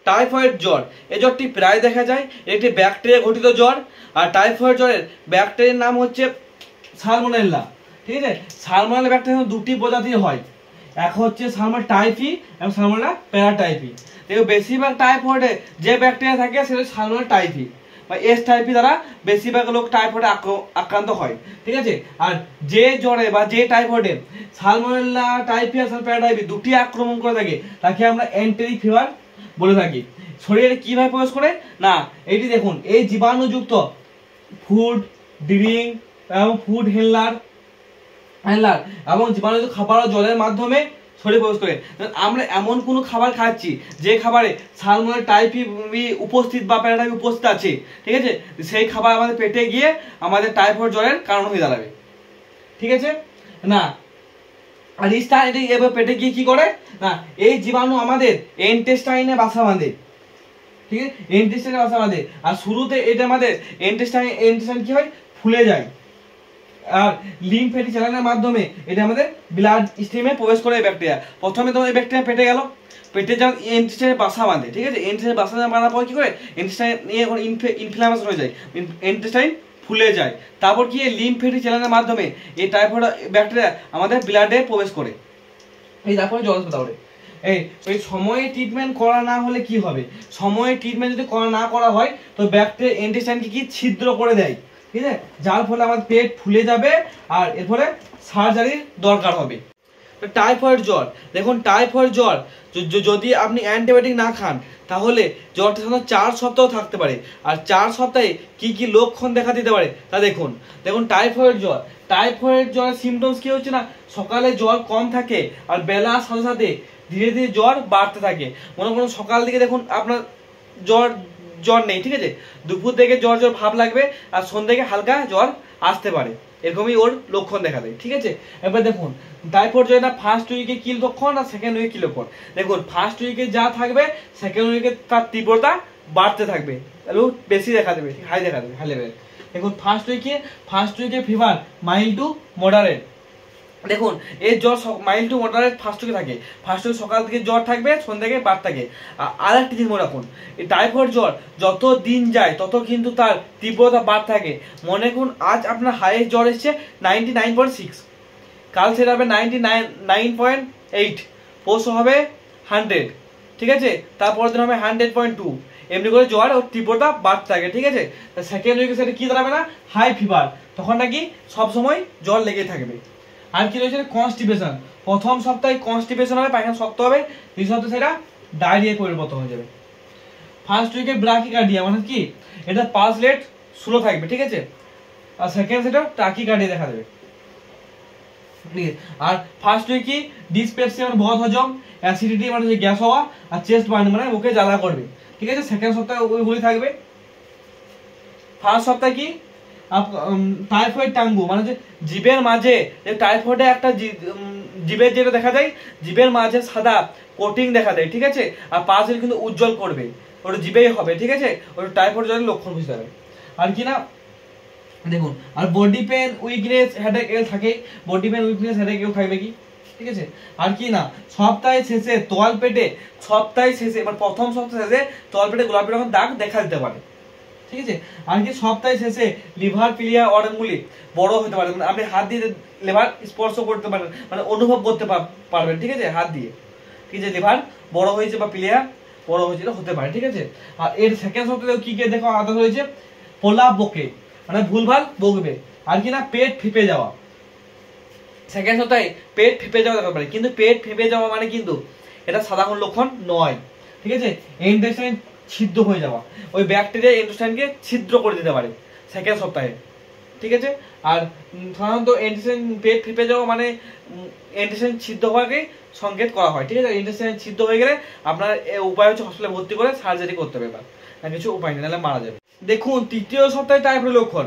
Typhoid জ্বর, এই জ্বরটি প্রায় দেখা যায়, একটি ব্যাকটেরিয়া ঘটিত জ্বর। আর টাইফয়েড জ্বরের ব্যাকটেরিয়ার নাম হচ্ছে সালমোনেলা। ঠিক আছে, সালমোনেলা ব্যাকটেরিয়া দুটি প্রজাতির হয়, এক হচ্ছে সালমোনেলা টাইফি এবং সালমোনেলা প্যারাটাইফি। দেখো বেশিরভাগ টাইফয়েডে যে ব্যাকটেরিয়া থাকে সেটা সালমোনেলা টাইফি বা এস টাইপি দ্বারা বেশিরভাগ লোক টাইফয়েডে আক্রান্ত হয়। ঠিক আছে, আর যে জ্বরে বা যে টাইফয়েডে সালমোনেলা টাইফি আর প্যারাটাইফি দুটি আক্রমণ করে থাকে তাকে আমরা এন্টেরিক ফিভার বলে থাকি। শরীরে কিভাবে প্রবেশ করে না, এটি দেখুন, এই জীবাণুযুক্ত ফুড, ড্রিঙ্ক এবং ফুড হ্যান্ডলার এবং জীবাণুযুক্ত খাবার ও জলের মাধ্যমে শরীরে প্রবেশ করে। আমরা এমন কোনো খাবার খাচ্ছি যে খাবারে সালমোনেলা টাইফি উপস্থিত বা প্যারাটাইফি উপস্থিত আছে, ঠিক আছে, সেই খাবার আমাদের পেটে গিয়ে আমাদের টাইফয়েড জ্বরের কারণ হয়ে দাঁড়াবে। ঠিক আছে না, আর এবার পেটে গিয়ে কি করে না, এই জীবাণু আমাদের ইন্টেস্টাইনে বাসা বাঁধে। ঠিক আছে, ইন্টেস্টাইনে বাসা বাঁধে, আর শুরুতে এটা আমাদের ইন্টেস্টাইন কি হয়, ফুলে যায়। আর লিম্ফ্যাটিক চ্যানেলের মাধ্যমে এটা আমাদের ব্লাড স্ট্রিমে প্রবেশ করে। এই ব্যাকটেরিয়া প্রথমে তোমার এই ব্যাকটেরিয়া পেটে গেল, পেটে যখন ইন্টেস্টাইনে বাসা বাঁধে, ঠিক আছে, ইন্টেস্টাইনে বাসা বাঁধার পর কি করে ইন্টেস্টাইন নিয়ে এখন ইনফ্লামেশন হয়ে যায়, ইন্টেস্টাইন ফুলে যায়। তারপর কি লিম্ফ্যাটিক চ্যানেলের মাধ্যমে এই টাইফয়েড ব্যাকটেরিয়া আমাদের ব্লাডে প্রবেশ করে, এই তারপরে জল আসবে। এই সময়ে ট্রিটমেন্ট করা না হলে কি হবে, সময়ে ট্রিটমেন্ট যদি করা না করা হয় তো ব্যাকটেরিয়া ইন্টেস্টাইনকে কি ছিদ্র করে দেয়, ঠিক আছে, যার ফলে আমাদের পেট ফুলে যাবে আর এর ফলে সার্জারির দরকার হবে। টাইফয়েড জ্বর, দেখুন টাইফয়েড জ্বর যদি আপনি অ্যান্টিবায়োটিক না খান তাহলে জ্বরটা সাধারণত 4 সপ্তাহ থাকতে পারে। আর 4 সপ্তাহে কি কি লক্ষণ দেখা দিতে পারে তা দেখুন। টাইফয়েড জ্বরের সিমটমস কি হচ্ছে না, সকালে জ্বর কম থাকে আর বেলার সাথে সাথে ধীরে ধীরে জ্বর বাড়তে থাকে। মনে করুন সকাল দিকে দেখুন আপনার জ্বর নেই, ঠিক আছে, দুপুর থেকে জ্বর ভাব লাগবে আর সন্ধ্যা থেকে হালকা জ্বর আসতে পারে, এরকমই ওর লক্ষণ দেখা দেয়। ঠিক আছে, এবার দেখুন টাইফয়েড জ্বর ফার্স্ট উইকে কি লক্ষণ আর সেকেন্ড উইকে কি লক্ষণ। দেখুন ফার্স্ট উইকে যা থাকবে সেকেন্ড উইকে তার তীব্রতা বাড়তে থাকবে, বেশি দেখা দেবে, হাই দেখা দেবে, হাই লেভেল। দেখুন ফার্স্ট উইকে ফিভার মাইল্ড টু মডারেট। দেখুন এই জ্বর মাইল্ড টু মডারেট ফার্স্ট উইকে থাকে, ফার্স্ট উইকে সকাল থেকে জ্বর থাকবে, সন্ধ্যা থেকে বাড়তে থাকে। আর একটা জিনিস মনে রাখুন, এই টাইফয়েড জ্বর যত দিন যায় তত কিন্তু তার তীব্রতা বাড়তে থাকে। মনে করুন আজ আপনার হাইয়েস্ট জ্বর এসছে 99.6, কাল সেটা হবে 99.8, পরশু হবে 100, ঠিক আছে, তারপরের দিন হবে 100.2, এমনি করে জ্বর ও তীব্রতা বাড়তে থাকে। ঠিক আছে, সেকেন্ড উইকে সেটা কি দাঁড়াবে না, হাই ফিভার, তখন নাকি সবসময় জ্বর লেগে থাকবে। আর কি রয়েছে কনস্টিপেশন, প্রথম সপ্তাহে কনস্টিপেশন হবে, পায়খানা শক্ত হবে, দ্বিতীয় সপ্তাহে সেটা ডায়রিয়ায় পরিণত হয়ে যাবে। ফার্স্ট উইকে ব্রাকিকার্ডিয়া মানে কি, এটা পালস রেট স্লো থাকবে, ঠিক আছে, আর সেকেন্ড সেটা টাকিকার্ডিয়া দেখা দেবে। আর ফার্স্ট উইকে ডিসপেপসিয়া মানে বদ হজম, অ্যাসিডিটি মানে যে গ্যাস হওয়া, আর চেস্ট বার্ন মানে মুখে জ্বালা করবে। ঠিক আছে, সেকেন্ড সপ্তাহে ওইগুলি থাকবে। ফার্স্ট সপ্তাহে কি টাইফয়েড টাঙ্গু মানে যে জিভের মাঝে টাইফয়েডে একটা জিভের যেটা দেখা যায়, জিভের মাঝে সাদা কোটিং দেখা দেয়, ঠিক আছে, আর পাশে কিন্তু উজ্জ্বল করবে, ওটা জিভেই হবে, ঠিক আছে, ওটা টাইফয়েড জ্বরের লক্ষণ বুঝতে হবে। আর কি না দেখুন, আর বডি পেন উইকনেস হেডেক এল থাকে, বডি পেন উইকনেস হেডেক এল থাকবে কি, ঠিক আছে। আর কি না সপ্তাহে শেষে তল পেটে, সপ্তাহে শেষে মানে প্রথম সপ্তাহ শেষে তল পেটে গোলাপি রকম দাগ দেখা দিতে পারে, ঠিক আছে। আর কি সপ্তাহে শেষে লিভার পিলিয়া অর্গানগুলি বড় হতে পারে, মানে আপনি হাত দিয়ে লিভার স্পর্শ করতে পারেন, মানে অনুভব করতে পারবেন, ঠিক আছে, হাত দিয়ে, ঠিক আছে, লিভার বড় হয়েছে বা পিলিয়া বড় হয়েছে হতে পারে, ঠিক আছে। আর এর সেকেন্ড সপ্তাহে কি কি দেখো আদা হয়েছে, পোলা বকে মানে ভুলভাল বকবে। আর কি না পেট ফেঁপে যাওয়া, সেকেন্ড সপ্তাহে পেট ফেঁপে যাওয়া দেখা পারে, কিন্তু পেট ফেঁপে যাওয়া মানে কিন্তু এটা সাধারণ লক্ষণ নয়, ঠিক আছে। ইন্টেস্টাইন ছিদ্র হয়ে যাওয়া, ওই ব্যাকটেরিয়া ইন্টেস্টাইনকে ছিদ্র করে দিতে পারে সেকেন্ড সপ্তাহে, ঠিক আছে। আর সাধারণত ইন্টেস্টাইন পেট ফেঁপে যাওয়া মানে ইন্টেস্টাইন ছিদ্র হওয়াকে সংকেত করা হয়, ঠিক আছে। ইন্টেস্টাইন ছিদ্র হয়ে গেলে আপনার উপায় হচ্ছে হসপিটালে ভর্তি করে সার্জারি করতে হবে, না কিছু উপায় নেই, নাহলে মারা যাবে। দেখুন তৃতীয় সপ্তাহে টাইফয়েড লক্ষণ,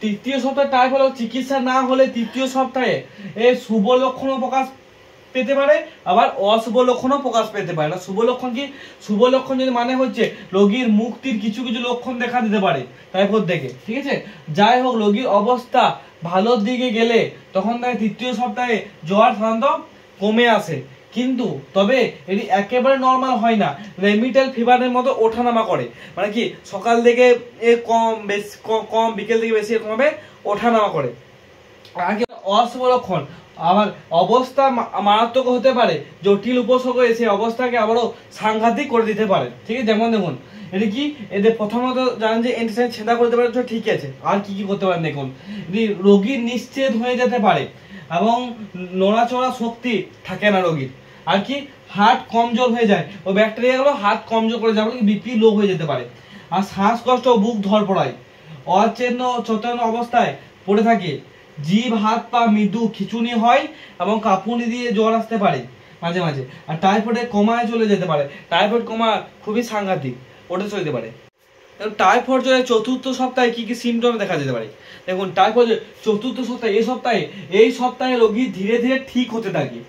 তৃতীয় সপ্তাহে টাইফয়েড চিকিৎসা না হলে তৃতীয় সপ্তাহে এই শুভ লক্ষণও প্রকাশ পেতে পারে, আবার অশুভ লক্ষণও প্রকাশ পেতে পারে। না শুভ লক্ষণ কি, শুভ লক্ষণ যদি মানে হচ্ছে রোগীর মুক্তির কিছু কিছু লক্ষণ দেখা দিতে পারে টাইফয়েড দেখে, ঠিক আছে। যাই হোক রোগীর অবস্থা ভালোর দিকে গেলে তখন তাই তৃতীয় সপ্তাহে জ্বর সাধারণত কমে আসে, কিন্তু তবে এটি একেবারে নর্মাল হয় না, রেমিটাল ফিভারের মতো ওঠানামা করে। মানে কি সকাল থেকে কম বেশি কম, বিকেল থেকে বেশি এরকম ভাবে ওঠানামা করে। আগে অশুভ লক্ষণ, আবার অবস্থা মারাত্মক হতে পারে, জটিল উপসর্গ এসে অবস্থাকে আবারও সাংঘাতিক করে দিতে পারে। ঠিক আছে, যেমন দেখুন এটি কি, এদের প্রথমত জানেন যে এন্টিসাইন ছেদা করতে পারে, তো ঠিক আছে। আর কি কি করতে পারেন দেখুন, রোগীর নিশ্চেদ হয়ে যেতে পারে এবং নড়াচড়া শক্তি থাকে না রোগীর। আর কি হার্ট কমজোর হয়ে যায়, ও ব্যাকটেরিয়াগুলো হার্ট কমজোর করে যাবে, বিপি লো হয়ে যেতে পারে। আর শ্বাসকষ্ট ও বুক ধড়ফড়ায়, অচেতন অবস্থায় পড়ে থাকে, জিভ হাত পা মৃদু খিচুনি হয় এবং কাঁপুনি দিয়ে জ্বর আসতে পারে মাঝে মাঝে। আর টাইফয়েডে কমায় চলে যেতে পারে, টাইফয়েড কমা খুবই সাংঘাতিক, ওটা চলে যেতে পারে। টাইফয়েড জ্বরের চতুর্থ সপ্তাহে কি কি সিমটম দেখা যেতে পারে দেখুন। টাইফয়েড চতুর্থ সপ্তাহে, এই সপ্তাহে রোগী ধীরে ধীরে ঠিক হতে থাকে,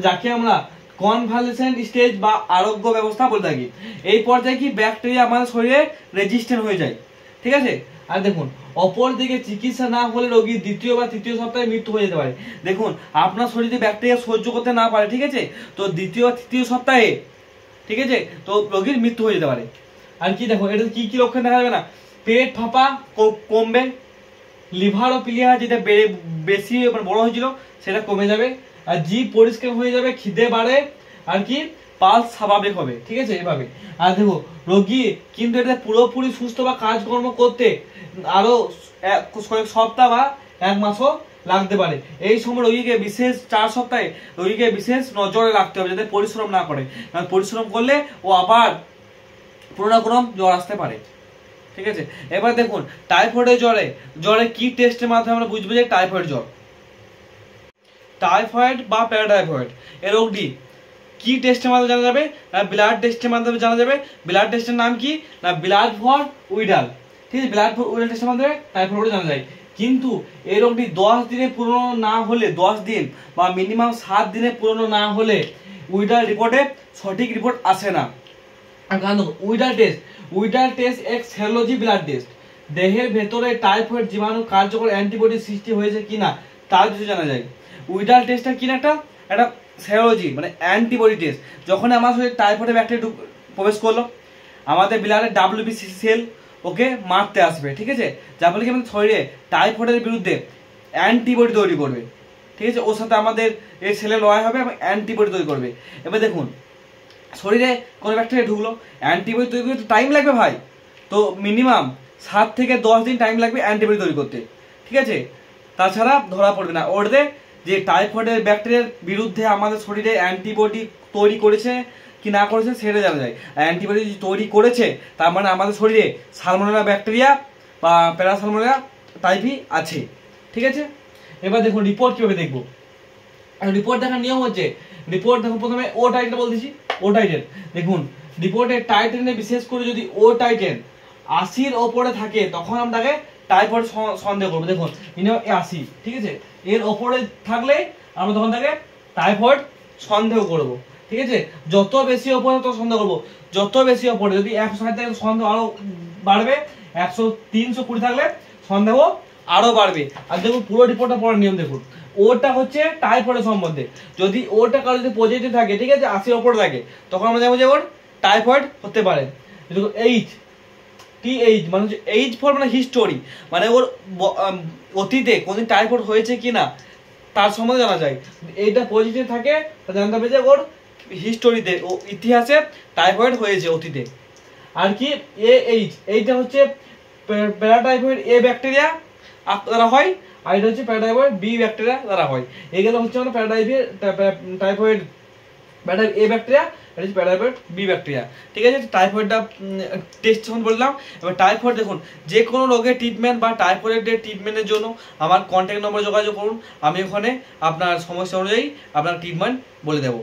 যাকে আমরা কনভালসেন্ট স্টেজ বা আরোগ্য ব্যবস্থা বলে থাকি। এই পর্যায়ে কি ব্যাকটেরিয়া আমাদের শরীরে রেজিস্ট্যান্ট হয়ে যায়। ঠিক আছে, আর দেখুন অপর দিকে চিকিৎসা না হলে রোগী দ্বিতীয় বা তৃতীয় সপ্তাহে মৃত্যু হয়ে যেতে পারে। দেখুন আপনার শরীরে ব্যাকটেরিয়া সহ্য করতে না পারে, ঠিক আছে, তো দ্বিতীয় বা তৃতীয় সপ্তাহে, ঠিক আছে, তো রোগীর মৃত্যু হয়ে যেতে পারে। আর কি দেখো এটা কি কি লক্ষণ দেখা যাবে না, পেট ফাঁপা কমবে, লিভার ও প্লিহা যেটা বেশি বড় হয়েছিল সেটা কমে যাবে, আর জিভ পরিষ্কার হয়ে যাবে, খিদে বাড়ে, আর কি পালস স্বাভাবিক হবে। ঠিক আছে এভাবে। আর দেখো রোগী কিন্তু এটা পুরোপুরি সুস্থ বা কাজকর্ম করতে আরো কয়েক সপ্তাহ বা এক মাসও লাগতে পারে। এই সময় রোগীকে বিশেষ 4 সপ্তাহে রোগীকে বিশেষ নজরে রাখতে হবে যাতে পরিশ্রম না করে, কারণ পরিশ্রম করলে ও আবার পুনরাক্রম জ্বর আসতে পারে। ঠিক আছে, এবার দেখুন টাইফয়েডের জ্বরে কি টেস্টের মাধ্যমে আমরা বুঝবো যে টাইফয়েড জ্বর। টাইফয়েড বা প্যারাটাইফয়েড এই রোগটি কি টেস্টের মাধ্যমে জানা যাবে না, ব্লাড টেস্টের মাধ্যমে জানা যাবে। ব্লাড টেস্টের নাম কি না, ব্লাড ফর উইডাল। ঠিক আছে, ব্লাড ফর উইডাল টেস্টের মাধ্যমে টাইফয়েড জানা যায়। কিন্তু এই রোগটি 10 দিনে পুরনো না হলে, 10 দিন বা মিনিমাম 7 দিনে পুরনো না হলে উইডাল রিপোর্টে সঠিক রিপোর্ট আসে না। কারণ উইডাল টেস্ট এক সেরোলজি ব্লাড টেস্ট, দেহের ভেতরে টাইফয়েড জীবাণু কার্যকর অ্যান্টিবডি সৃষ্টি হয়েছে কিনা তার কিছু জানা যায়। উইডাল টেস্টটা কিনা একটা সেরোলজি মানে অ্যান্টিবডি টেস্ট। যখন আমার শরীরে টাইফয়েডের ব্যাকটেরিয়া প্রবেশ করলো, আমাদের ব্লাডে WBC সেল ওকে মারতে আসবে। ঠিক আছে, যার ফলে কি আমাদের শরীরে টাইফয়েডের বিরুদ্ধে অ্যান্টিবডি তৈরি করবে। ঠিক আছে, ওর সাথে আমাদের এই সেলের লড়াই হবে এবং অ্যান্টিবডি তৈরি করবে। এবার দেখুন শরীরে কোনো ব্যাকটেরিয়া ঢুকলো, অ্যান্টিবডি তৈরি করতে টাইম লাগবে ভাই, তো মিনিমাম 7 থেকে 10 দিন টাইম লাগবে অ্যান্টিবডি তৈরি করতে। ঠিক আছে, তাছাড়া ধরা পড়বে না। ওর যে টাইফয়েডের ব্যাকটেরিয়ার বিরুদ্ধে আমাদের শরীরে অ্যান্টিবডি তৈরি করেছে কি না করেছে সেটা জানা যায়। অ্যান্টিবডি তৈরি করেছে তার মানে আমাদের শরীরে সালমোনেলা ব্যাকটেরিয়া বা প্যারাসালমোনেলা টাইপই আছে। ঠিক আছে, এবার দেখুন রিপোর্ট কিভাবে দেখবো। রিপোর্ট দেখার নিয়ম হচ্ছে, রিপোর্ট দেখুন প্রথমে ও টাইটেন বলতেছি, ও টাইটেন দেখুন রিপোর্টের টাইটেনে বিশেষ করে যদি ও টাইটেন 80-র ওপরে থাকে তখন আমরা তাকে টাইফয়েড সন্দেহ করবো। দেখুন 80, ঠিক আছে, এর ওপরে থাকলে আমরা তখন তাকে টাইফয়েড সন্দেহ করব। ঠিক আছে, যত বেশি ওপরে তত সন্দেহ করবো, যত বেশি ওপরে যদি 160 থাকে সন্দেহ আরো বাড়বে, 100-320 থাকলে সন্দেহ আরো বাড়বে। আর দেখুন পুরো রিপোর্টটা পড়ার নিয়ম দেখুন। ওটা হচ্ছে টাইফয়েডের সম্বন্ধে, যদি ওটা কারো যদি পজিটিভ থাকে, ঠিক আছে, 80-র ওপরে থাকে, তখন আমরা জানবো যে ওর টাইফয়েড হতে পারে। TH মানে হচ্ছে এইজ ফর মানে হিস্টোরি, মানে ওর অতীতে কোনদিন টাইফয়েড হয়েছে কিনা তার সম্বন্ধে জানা যায়। এইটা পজিটিভ থাকে তা জানতে হবে যে ওর হিস্টোরিতে ও ইতিহাসে টাইফয়েড হয়েছে অতীতে। আর কি এইটা হচ্ছে প্যারাটাইফয়েড এ ব্যাকটেরিয়া দ্বারা হয়, আর এটা হচ্ছে প্যারাটাইফয়েড বি ব্যাকটেরিয়া দ্বারা হয়। এগুলো হচ্ছে আমরা টাইফয়েড এ ব্যাকটেরিয়া, এটা হচ্ছে প্যারাটাইফয়েড বি ব্যাকটেরিয়া। ঠিক আছে, টাইফয়েডটা টেস্ট যখন বললাম। এবার টাইফয়েড দেখুন যে কোনো রোগের ট্রিটমেন্ট বা টাইফয়েডের ট্রিটমেন্টের জন্য আমার কন্ট্যাক্ট নম্বরে যোগাযোগ করুন, আমি ওখানে আপনার সমস্যা অনুযায়ী আপনার ট্রিটমেন্ট বলে দেবো।